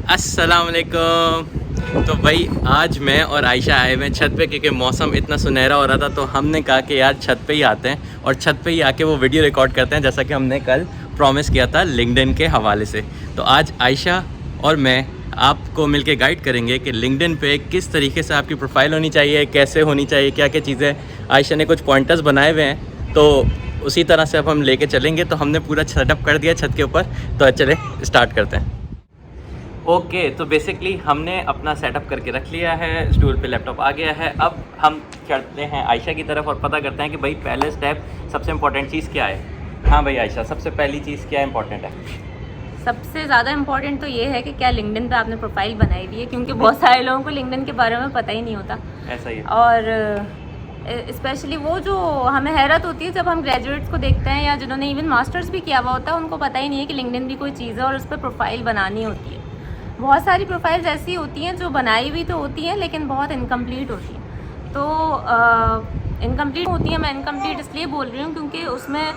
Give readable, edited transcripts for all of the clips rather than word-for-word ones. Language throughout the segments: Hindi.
अस्सलाम वालेकुम। तो भाई आज मैं और आयशा आए हुए हैं छत पे, क्योंकि मौसम इतना सुनहरा हो रहा था तो हमने कहा कि यार छत पे ही आते हैं और छत पे ही आके वो वीडियो रिकॉर्ड करते हैं जैसा कि हमने कल प्रॉमिस किया था लिंक्डइन के हवाले से। तो आज आयशा और मैं आपको मिलके गाइड करेंगे कि लिंक्डइन पे किस तरीके से आपकी प्रोफाइल होनी चाहिए, कैसे होनी चाहिए, क्या क्या चीज़ें। आयशा ने कुछ पॉइंटर्स बनाए हुए हैं तो उसी तरह से अब हम लेके चलेंगे। तो हमने पूरा सेटअप कर दिया छत के ऊपर, तो चले स्टार्ट करते हैं। ओके तो बेसिकली हमने अपना सेटअप करके रख लिया है, स्टूल पे लैपटॉप आ गया है। अब हम चलते हैं आयशा की तरफ और पता करते हैं कि भाई पहले स्टेप सबसे इम्पोर्टेंट चीज़ क्या है। हाँ भाई आयशा, सबसे पहली चीज़ क्या इम्पोर्टेंट है? सबसे ज़्यादा इम्पोर्टेंट तो ये है कि क्या लिंक्डइन पे आपने प्रोफाइल बनाई हुई है, क्योंकि बहुत सारे लोगों को लिंक्डइन के बारे में पता ही नहीं होता। ऐसा ही है। और स्पेशली वो जो हमें हैरत होती है जब हम ग्रेजुएट्स को देखते हैं या जिन्होंने इवन मास्टर्स भी किया हुआ होता है, उनको पता ही नहीं है कि लिंक्डइन भी कोई चीज़ है और उस पर प्रोफाइल बनानी होती है। बहुत सारी प्रोफाइल्स ऐसी होती हैं जो बनाई हुई तो होती हैं लेकिन बहुत इनकम्प्लीट होती हैं। तो इनकम्प्लीट होती हैं, मैं इनकम्प्लीट इसलिए बोल रही हूँ क्योंकि उसमें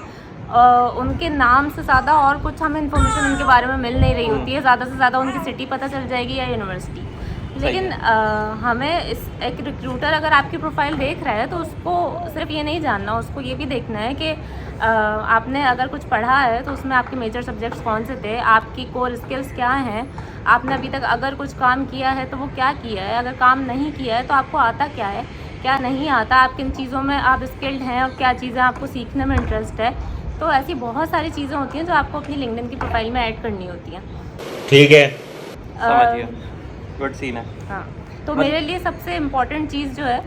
उनके नाम से ज़्यादा और कुछ हमें इन्फॉर्मेशन उनके बारे में मिल नहीं रही होती है। ज़्यादा से ज़्यादा उनकी सिटी पता चल जाएगी या यूनिवर्सिटी। लेकिन हमें एक रिक्रूटर अगर आपकी प्रोफाइल देख रहा है तो उसको सिर्फ ये नहीं जानना, उसको ये भी देखना है कि आपने अगर कुछ पढ़ा है तो उसमें आपके मेजर सब्जेक्ट्स कौन से थे, आपकी कोर स्किल्स क्या हैं, आपने अभी तक अगर कुछ काम किया है तो वो क्या किया है, अगर काम नहीं किया है तो आपको आता क्या है, क्या नहीं आता, आप किन चीज़ों में आप स्किल्ड हैं और क्या चीज़ें आपको सीखने में इंटरेस्ट है। तो ऐसी बहुत सारी चीज़ें होती हैं जो आपको अपनी लिंक्डइन की प्रोफाइल में ऐड करनी होती हैं। ठीक है, समझिए, गुड सीन है। हाँ, तो मेरे लिए सबसे इम्पॉर्टेंट चीज़ जो है,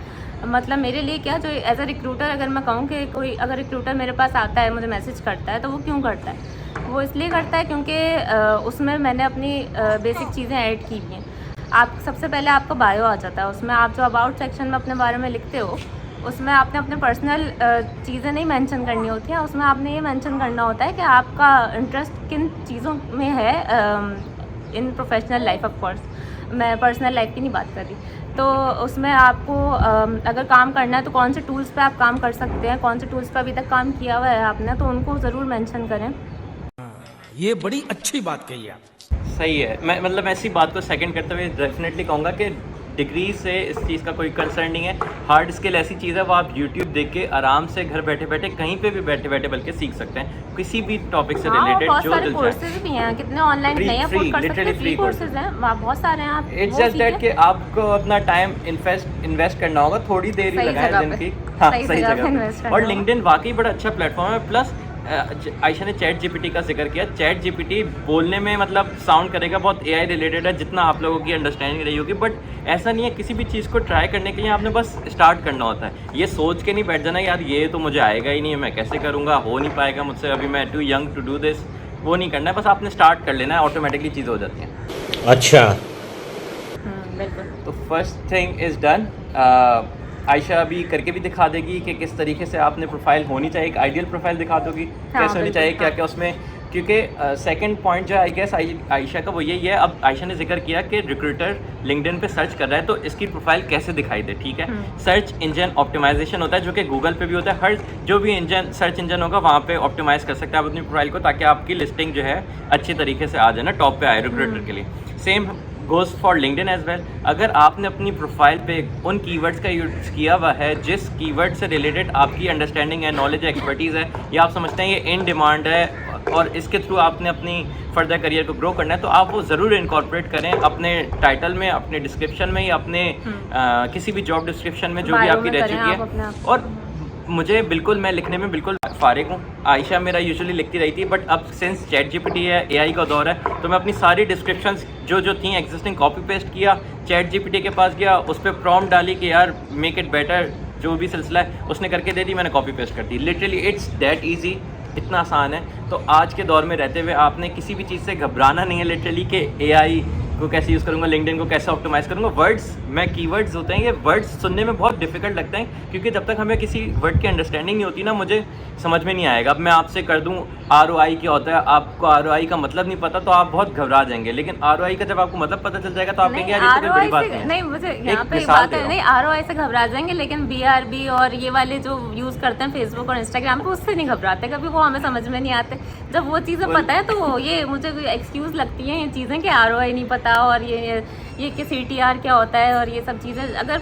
मतलब मेरे लिए क्या, जो एज अ रिक्रूटर अगर मैं कहूँ कि कोई अगर रिक्रूटर मेरे पास आता है, मुझे मैसेज करता है, तो वो क्यों करता है? वो इसलिए करता है क्योंकि उसमें मैंने अपनी बेसिक चीज़ें ऐड की हुई हैं। आप सबसे पहले आपका बायो आ जाता है, उसमें आप जो अबाउट सेक्शन में अपने बारे में लिखते हो उसमें आपने अपने पर्सनल चीज़ें नहीं मेंशन करनी होती हैं। उसमें आपने ये मेंशन करना होता है कि आपका इंटरेस्ट किन चीज़ों में है in professional life. Of course मैं पर्सनल लाइफ की नहीं बात कर रही। तो उसमें आपको अगर काम करना है तो कौन से टूल्स पे आप काम कर सकते हैं, कौन से टूल्स पे अभी तक काम किया हुआ है आपने, तो उनको ज़रूर मेंशन करें। ये बड़ी अच्छी बात कही आप। सही है। मैं मतलब ऐसी बात को सेकंड करते हुए डेफिनेटली कहूँगा कि डिग्री से इस चीज़ का कोई कंसर्न नहीं है। हार्ड स्किल ऐसी चीज़ है वो आप यूट्यूब देख के आराम से घर बैठे बैठे कहीं पे भी बैठे बैठे बल्कि सीख सकते हैं, किसी भी टॉपिक से रिलेटेड। बहुत जो सारे कोर्सेज भी हैं, कितने ऑनलाइन नहीं अफोर्ड कर सकते, फ्री कोर्सेज हैं बहुत सारे हैं। आप इट्स जस्ट दैट कि आपको अपना टाइम इन्वेस्ट करना होगा, थोड़ी देर ही लगाए दिन की। हाँ, सही जगह। और लिंक्डइन वाकई बड़ा अच्छा प्लेटफॉर्म है। प्लस आयशा ने चैट जीपीटी का जिक्र किया। चैट जीपीटी बोलने में मतलब साउंड करेगा बहुत एआई रिलेटेड है, जितना आप लोगों की अंडरस्टैंडिंग रही होगी, बट ऐसा नहीं है। किसी भी चीज़ को ट्राई करने के लिए आपने बस स्टार्ट करना होता है। ये सोच के नहीं बैठ जाना यार ये तो मुझे आएगा ही नहीं, मैं कैसे करूँगा, हो नहीं पाएगा मुझसे, अभी मैं too young to do this, वो नहीं करना है। बस आपने स्टार्ट कर लेना है, ऑटोमेटिकली चीज़ हो जाती है। अच्छा, बिल्कुल। तो first thing is done. Ayesha अभी करके भी दिखा देगी कि किस तरीके से आपने प्रोफाइल होनी चाहिए, एक आइडियल प्रोफाइल दिखा दोगी कैसे होनी चाहिए, क्या क्या उसमें। क्योंकि सेकंड पॉइंट जो आई गेस आयशा का वो यही है। अब आयशा ने जिक्र किया कि रिक्रूटर लिंक्डइन पे सर्च कर रहा है तो इसकी प्रोफाइल कैसे दिखाई दे। ठीक है, सर्च इंजन ऑप्टिमाइजेशन होता है जो कि गूगल पे भी होता है। हर जो भी इंजन सर्च इंजन होगा वहाँ पे ऑप्टिमाइज़ कर सकते हैं आप अपनी प्रोफाइल को, ताकि आपकी लिस्टिंग जो है अच्छी तरीके से आ जाए ना, टॉप पे आए रिक्रूटर के लिए। Same goes for LinkedIn as well. अगर आपने अपनी प्रोफाइल पे उन कीवर्ड्स का यूज़ किया हुआ है जिस कीवर्ड से रिलेटेड आपकी अंडरस्टैंडिंग है, नॉलेज है, एक्सपर्टीज़ है, या आप समझते हैं ये इन डिमांड है और इसके थ्रू आपने अपनी फर्दर करियर को ग्रो करना है, तो आप वो ज़रूर इनकॉर्पोरेट करें अपने टाइटल में, अपने डिस्क्रिप्शन में, या अपने किसी भी जॉब डिस्क्रिप्शन में जो भी आपकी रह चुकी है। और मुझे बिल्कुल, मैं लिखने में बिल्कुल फारिग हूँ। आयशा मेरा यूजुअली लिखती रही थी, बट अब सिंस चैट जीपीटी है, एआई का दौर है, तो मैं अपनी सारी डिस्क्रिप्शंस जो थी एग्जिस्टिंग कॉपी पेस्ट किया, चैट जीपीटी के पास गया, उस पर प्रॉम्प्ट डाली कि यार मेक इट बेटर, जो भी सिलसिला है उसने करके दे दी, मैंने कॉपी पेस्ट कर दी। लिटरली इट्स दैट ईजी, इतना आसान है। तो आज के दौर में रहते हुए आपने किसी भी चीज़ से घबराना नहीं है लिटरली कि एआई को कैसे यूज़ करूँगा, लिंक्डइन को कैसे ऑप्टिमाइज़ करूँगा। वर्ड्स में कीवर्ड्स होते हैं, ये वर्ड्स सुनने में बहुत डिफिकल्ट लगते हैं क्योंकि जब तक हमें किसी वर्ड की अंडरस्टैंडिंग नहीं होती ना, मुझे समझ में नहीं आएगा। अब मैं आपसे कर दूँ ROI क्या होता है, आपको ROI का मतलब नहीं पता तो आप बहुत घबरा जाएंगे, लेकिन ROI का जब आपको मतलब पता चल जाएगा तो आप कहेंगे यार ये तो कोई बड़ी बात नहीं। नहीं, मुझे यहाँ पे बात है नहीं, ROI से घबरा जाएंगे, लेकिन BRB और ये वाले जो यूज़ करते हैं फेसबुक और इंस्टाग्राम पे, उससे नहीं घबराते कभी, वो हमें समझ में नहीं आते। जब वो चीज़ें पता है तो ये मुझे एक्सक्यूज़ लगती हैं ये चीज़ें कि ROI नहीं पता, पता, और ये कि CTR क्या होता है और ये सब चीज़ें, अगर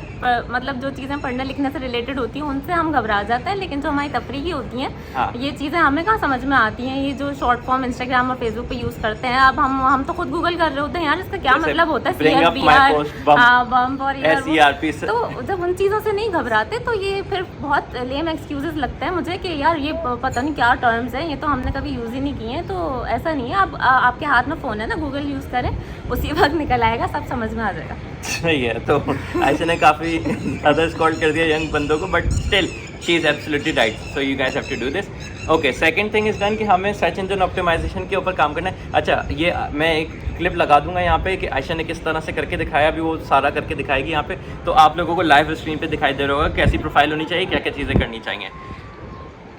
मतलब जो चीज़ें पढ़ने लिखने से रिलेटेड होती हैं उनसे हम घबरा जाते हैं, लेकिन जो हमारी तफरीही होती हैं हाँ। ये चीज़ें हमें कहाँ समझ में आती हैं। ये जो शॉर्ट फॉर्म इंस्टाग्राम और फेसबुक पे यूज़ करते हैं, अब हम तो खुद गूगल कर रहे होते हैं यार इसका क्या जैसे मतलब होता है, bring up my CFBR, post, bump, bump और यार SERP से- तो जब उन चीज़ों से नहीं घबराते तो ये फिर बहुत लेम एक्सक्यूजेस लगता है मुझे कि यार ये पता नहीं क्या टर्म्स हैं, ये तो हमने कभी यूज़ ही नहीं किए हैं। तो ऐसा नहीं है, आपके हाथ में फ़ोन है ना, गूगल यूज़ करें, उसी वक्त निकल आएगा, सब समझ में आ जाएगा। सही है। तो आयशा ने काफ़ी ज़्यादा स्कॉल्ड कर दिया यंग बंदों को, but still she is absolutely right, so you guys have to do this. Okay, second thing is done कि हमें सर्च इंजन ऑप्टिमाइजेशन के ऊपर काम करना है। अच्छा, ये मैं एक क्लिप लगा दूंगा यहाँ पे कि आयशा ने किस तरह से करके दिखाया, अभी वो सारा करके दिखाएगी यहाँ पे, तो आप लोगों को लाइव स्क्रीन पे दिखाई दे रहा होगा कैसी प्रोफाइल होनी चाहिए, क्या क्या चीज़ें करनी चाहिए।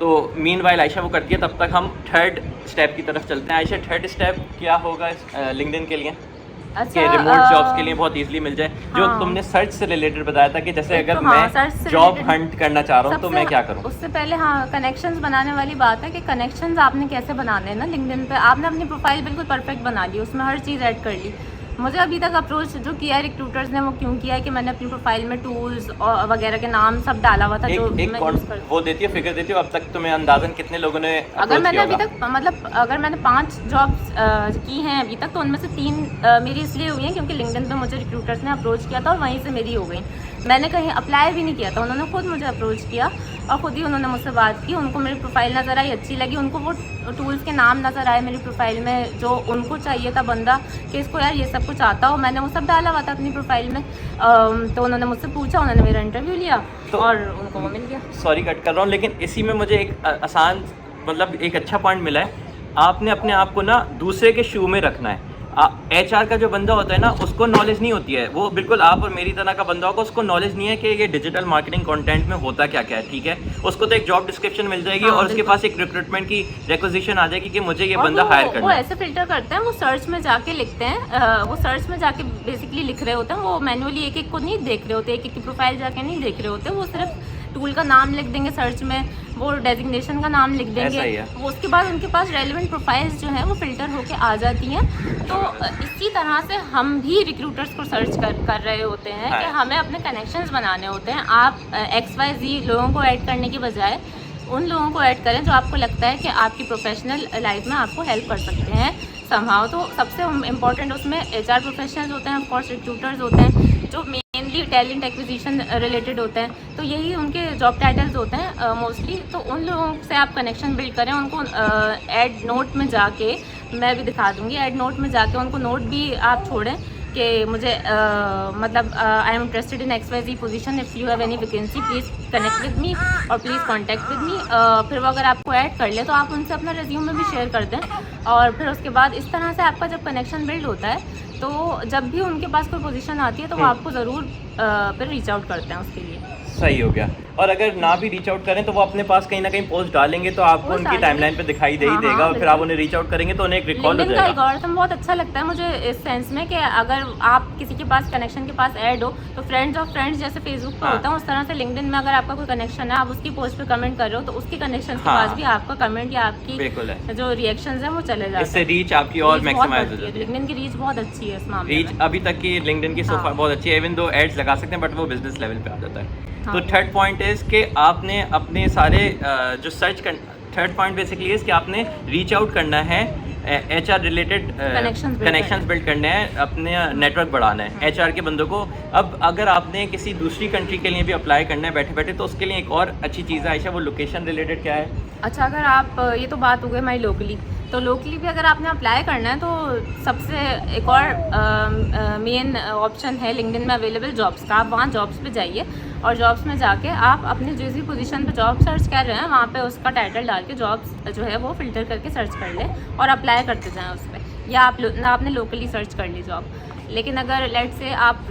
तो मीनवाइल आयशा वो करती है, तब तक हम थर्ड स्टेप की तरफ चलते हैं। आयशा, थर्ड स्टेप क्या होगा लिंक्डइन के लिए? अच्छा, कि रिमोट जॉब्स के लिए बहुत इजीली मिल जाए, जो हाँ। तुमने सर्च से रिलेटेड बताया था कि जैसे एक अगर तो हाँ, मैं सर्च से जॉब related- हंट करना चाह रहा हूँ तो सबसे- मैं क्या करूँ? उससे पहले हाँ, कनेक्शंस बनाने वाली बात है कि कनेक्शंस आपने कैसे बनाने हैं ना। लिंक्डइन पे आपने अपनी प्रोफाइल बिल्कुल परफेक्ट बना ली, उसमें हर चीज़ ऐड कर ली। मुझे अभी तक अप्रोच जो किया है रिक्रूटर्स ने, वो क्यों किया है कि मैंने अपनी प्रोफाइल में टूल्स और वगैरह के नाम सब डाला हुआ था, जो एक मैं कौन यूज़ करती हूँ। वो देती है, फिगर देती हो अब तक तुम्हें अंदाजन कितने लोगों ने अगर approach मैंने किया अभी होगा? तक मतलब अगर मैंने 5 जॉब्स की हैं अभी तक, तो उनमें से 3 मेरी इसलिए हुई हैं क्योंकि लिंक्डइन पे मुझे रिक्रूटर्स ने अप्रोच किया था और वहीं से मेरी हो गई। मैंने कहीं अप्लाई भी नहीं किया था, उन्होंने खुद मुझे अप्रोच किया और खुद ही उन्होंने मुझसे बात की। उनको मेरी प्रोफाइल नज़र आई, अच्छी लगी, उनको वो टूल्स के नाम नज़र आए मेरी प्रोफाइल में जो उनको चाहिए था बंदा कि इसको यार ये सब कुछ आता हो, मैंने वो सब डाला हुआ था अपनी प्रोफाइल में। तो उन्होंने मुझसे पूछा, उन्होंने मेरा इंटरव्यू लिया तो और उनको वो मिल गया। सॉरी कट कर रहा हूँ, लेकिन इसी में मुझे एक आसान मतलब एक अच्छा पॉइंट मिला है। आपने अपने आप को ना दूसरे के शू में रखना है। HR का जो बंदा होता है ना, उसको नॉलेज नहीं होती है, वो बिल्कुल आप और मेरी तरह का बंदा होगा, उसको नॉलेज नहीं है कि ये डिजिटल मार्केटिंग कंटेंट में होता क्या क्या है, ठीक है। उसको तो एक जॉब डिस्क्रिप्शन मिल जाएगी हाँ, और उसके बिल्कुल। पास एक रिक्रूटमेंट की रिक्वेजिशन आ जाएगी कि मुझे ये और बंदा हायर करना वो है। ऐसे फिल्टर करते हैं, वो सर्च में जाके लिखते हैं, वो सर्च में जाके बेसिकली लिख रहे होते हैं, वो मैनुअली एक एक को नहीं देख रहे होते, एक एक की प्रोफाइल जाके नहीं देख रहे होते, वो सिर्फ टूल का नाम लिख देंगे सर्च में, वो डेजिग्नेशन का नाम लिख ऐसा ही देंगे, है। वो उसके बाद उनके पास रेलेवेंट प्रोफाइल्स जो हैं वो फिल्टर होके आ जाती हैं। तो इसी तरह से हम भी रिक्रूटर्स को सर्च कर रहे होते हैं कि हाँ। हमें अपने कनेक्शंस बनाने होते हैं। आप XYZ लोगों को ऐड करने की बजाय उन लोगों को ऐड करें जो आपको लगता है कि आपकी प्रोफेशनल लाइफ में आपको हेल्प कर सकते हैं समहाउ। तो सबसे इम्पॉर्टेंट उसमें HR प्रोफेशनल्स होते हैं, ऑफ कोर्स रिक्रूटर्स होते हैं जो मेनली टैलेंट एक्विजिशन रिलेटेड होते हैं, तो यही उनके जॉब टाइटल्स होते हैं मोस्टली। तो उन लोगों से आप कनेक्शन बिल्ड करें, उनको ऐड नोट में जाके, मैं भी दिखा दूँगी, ऐड नोट में जाके उनको नोट भी आप छोड़ें कि मुझे मतलब I am interested in XYZ position, if you have any vacancy please connect with me और प्लीज़ कांटेक्ट विद मी। फिर वो अगर आपको ऐड कर ले तो आप उनसे अपना रिज्यूम में भी शेयर कर दें, और फिर उसके बाद इस तरह से आपका जब कनेक्शन बिल्ड होता है तो जब भी उनके पास कोई पोजीशन आती है तो वो आपको ज़रूर फिर रीच आउट करते हैं उसके लिए। सही हो गया। और अगर ना भी रीच आउट करें तो वो अपने पास कहीं ना कहीं पोस्ट डालेंगे तो आपको वो उनकी सारी- टाइमलाइन पे दिखाई दे ही हाँ, देगा, हाँ, और फिर बिल्कुल। आप उन्हें रीच आउट करेंगे तो उन्हें एक रिकॉल हो लिंक्डइन का जाएगा। एल्गोरिथम बहुत अच्छा लगता है मुझे इस सेंस में कि अगर आप किसी के पास कनेक्शन के पास ऐड हो तो फ्रेंड्स ऑफ फ्रेंड्स जैसे फेसबुक पे हाँ। होता है, उस तरह से लिंक्डइन में अगर आपका कोई कनेक्शन है, आप उसकी पोस्ट पे कमेंट कर रहे हो तो उसके कनेक्शन के हाँ। पास भी आपका कमेंट या आपकी बिल्कुल है, जो रिएक्शंस हैं वो चले जाते इससे हैं। रीच आपकी और मैक्सिमाइज हो जाती है। लिंक्डइन की रीच बहुत अच्छी है इस मामले रीच में। अभी तक की लिंक्डइन की सोफा हाँ। बहुत अच्छी है, इवन दो एड्स लगा सकते हैं बट वो बिजनेस लेवल पे आ जाता है। हाँ। तो थर्ड पॉइंट इज़ कि आपने अपने सारे जो सर्च कर, थर्ड पॉइंट बेसिकली इज़ कि आपने रीच आउट करना है, HR रिलेटेड कनेक्शंस बिल्ड करने हैं, अपने नेटवर्क बढ़ाना है HR के बंदों को। अब अगर आपने किसी दूसरी कंट्री के लिए भी अप्लाई करना है बैठे बैठे, तो उसके लिए एक और अच्छी चीज़ है आयशा, वो लोकेशन रिलेटेड क्या है? अच्छा, अगर आप ये तो बात हो गई हमारी लोकली, तो लोकली भी अगर आपने अप्लाई करना है तो सबसे एक और मेन ऑप्शन है लिंक्डइन में अवेलेबल जॉब्स का। आप वहाँ जॉब्स पे जाइए और जॉब्स में जाके आप अपनी जिस भी पोजीशन पे जॉब सर्च कर रहे हैं वहाँ पे उसका टाइटल डाल के जॉब्स जो है वो फिल्टर करके सर्च कर लें और अप्लाई करते जाएं उस पर, या आपने लोकली सर्च कर ली जॉब। लेकिन अगर लेट से आप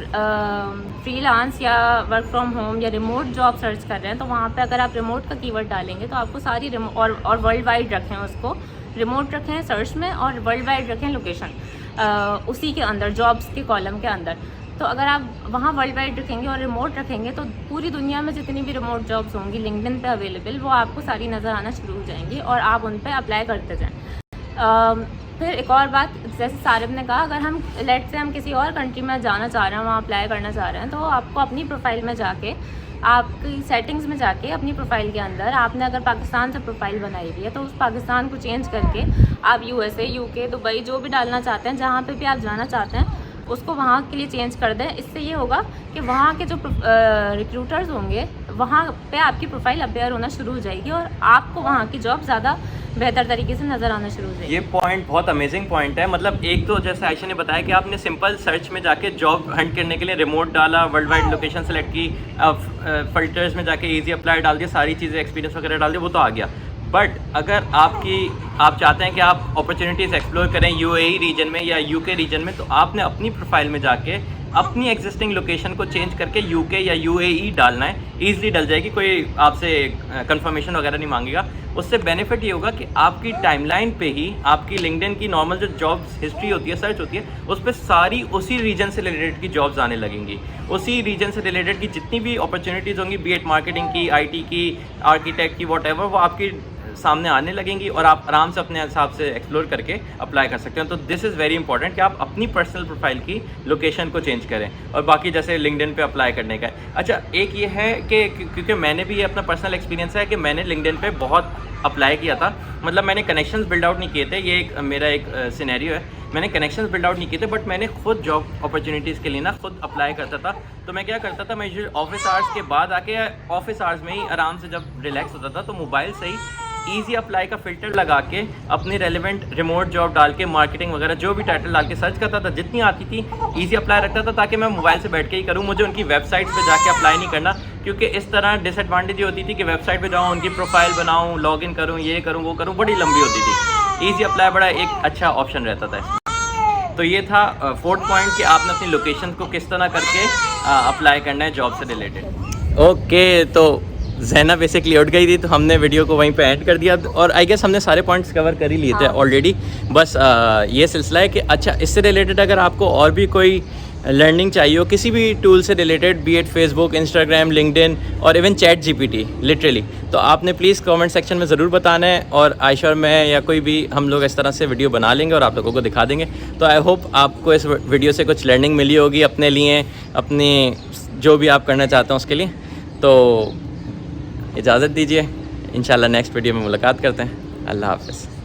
फ्रीलांस या वर्क फ्रॉम होम या रिमोट जॉब सर्च कर रहे हैं तो वहाँ पे अगर आप रिमोट का कीवर्ड डालेंगे तो आपको सारी और वर्ल्ड वाइड रखें, उसको रिमोट रखें सर्च में और वर्ल्ड वाइड रखें लोकेशन उसी के अंदर जॉब्स के कॉलम के अंदर। तो अगर आप वहाँ वर्ल्ड वाइड रखेंगे और रिमोट रखेंगे तो पूरी दुनिया में जितनी भी रिमोट जॉब्स होंगी लिंक्डइन पे अवेलेबल, वो आपको सारी नज़र आना शुरू हो जाएंगी और आप उन पर अप्लाई करते जाएँ। फिर एक और बात, जैसे सारिब ने कहा, अगर हम लेट से हम किसी और कंट्री में जाना चाह रहे हैं, वहाँ अप्लाई करना चाह रहे हैं, तो आपको अपनी प्रोफाइल में जाके, आपकी सेटिंग्स में जाके अपनी प्रोफाइल के अंदर, आपने अगर पाकिस्तान से प्रोफाइल बनाई हुई है तो उस पाकिस्तान को चेंज करके आप USA, UK, दुबई जो भी डालना चाहते हैं, जहाँ पे भी आप जाना चाहते हैं उसको वहाँ के लिए चेंज कर दें। इससे ये होगा कि वहाँ के जो रिक्रूटर्स होंगे वहाँ पे आपकी प्रोफाइल अपडेट होना शुरू हो जाएगी और आपको वहाँ की जॉब ज़्यादा बेहतर तरीके से नज़र आना शुरू हो जाएगी। ये पॉइंट बहुत अमेजिंग पॉइंट है। मतलब एक तो जैसे आयशा ने बताया कि आपने सिंपल सर्च में जाके जॉब हंट करने के लिए रिमोट डाला, वर्ल्ड वाइड लोकेशन सेलेक्ट की, फिल्टर्स में जाके इजी अप्लाई डाल दिया, सारी चीज़ें एक्सपीरियंस वगैरह डाल दिया, वो तो आ गया। बट अगर आप चाहते हैं कि आप अपॉर्चुनिटीज़ एक्सप्लोर करें UAE रीजन में या UK रीजन में, तो आपने अपनी प्रोफाइल में जाके अपनी एग्जिस्टिंग लोकेशन को चेंज करके UK या UAE डालना है। ईजिली डल जाएगी, कोई आपसे कंफर्मेशन वगैरह नहीं मांगेगा। उससे बेनिफिट ये होगा कि आपकी टाइमलाइन पे ही आपकी लिंक्डइन की नॉर्मल जो जॉब्स हिस्ट्री होती है, सर्च होती है, उस पर सारी उसी रीजन से रिलेटेड की जॉब्स आने लगेंगी। उसी रीजन से रिलेटेड की जितनी भी अपॉर्चुनिटीज़ होंगी, बी एट मार्केटिंग की, IT की, आर्किटेक्ट की, वॉटएवर, वो आपकी सामने आने लगेंगी और आप आराम से अपने हिसाब से एक्सप्लोर करके अप्लाई कर सकते हैं। तो दिस इज़ वेरी इंपॉर्टेंट कि आप अपनी पर्सनल प्रोफाइल की लोकेशन को चेंज करें। और बाकी जैसे लिंक्डइन पे अप्लाई करने का, अच्छा एक ये है कि क्योंकि मैंने भी ये अपना पर्सनल एक्सपीरियंस है कि मैंने लिंक्डइन पे बहुत अप्लाई किया था। मतलब मैंने कनेक्शंस बिल्ड आउट नहीं किए थे, ये मेरा एक सिनेरियो है, मैंने कनेक्शंस बिल्ड आउट नहीं किए थे, बट मैंने खुद जॉब अपॉर्चुनिटीज़ के लिए ना खुद अप्लाई करता था। तो मैं क्या करता था, मैं यूजुअली ऑफिस आवर्स के बाद आके, ऑफिस आवर्स में ही आराम से जब रिलैक्स होता था, तो मोबाइल से ही ईजी अप्लाई का फ़िल्टर लगा के अपनी रेलिवेंट रिमोट जॉब डाल के, मार्केटिंग वगैरह जो भी टाइटल डाल के सर्च करता था, जितनी आती थी ईजी अप्लाई रखता था, ताकि मैं मोबाइल से बैठ के ही करूँ, मुझे उनकी वेबसाइट्स पे जाके अप्लाई नहीं करना। क्योंकि इस तरह डिसएडवांटेज ये होती थी कि वेबसाइट पे जाऊँ, उनकी प्रोफाइल बनाऊँ, लॉगिन करूँ, ये करूँ, वो करूँ, बड़ी लंबी होती थी। ईजी अप्लाई बड़ा एक अच्छा ऑप्शन रहता था इसमें। तो ये था 4th पॉइंट कि आपने अपनी लोकेशन को किस तरह करके अप्लाई करना है जॉब से रिलेटेड। ओके, तो ज़ैना बेसिकली उठ गई थी, तो हमने वीडियो को वहीं पे ऐड कर दिया और आई गेस हमने सारे पॉइंट्स कवर कर ही लिए थे ऑलरेडी। बस ये सिलसिला है कि अच्छा, इससे रिलेटेड अगर आपको और भी कोई लर्निंग चाहिए हो किसी भी टूल से related, be it Facebook, Instagram, LinkedIn और इवन ChatGPT लिटरली, तो आपने प्लीज़ कमेंट सेक्शन में ज़रूर बताना है और आयशा और मैं या कोई भी हम लोग इस तरह से वीडियो बना लेंगे और आप लोगों को दिखा देंगे। तो आई होप आपको इस वीडियो से कुछ लर्निंग मिली होगी अपने लिए, अपने जो भी आप करना चाहते हैं उसके लिए। तो इजाज़त दीजिए, इंशाल्लाह नेक्स्ट वीडियो में मुलाकात करते हैं। अल्लाह हाफ़िज़।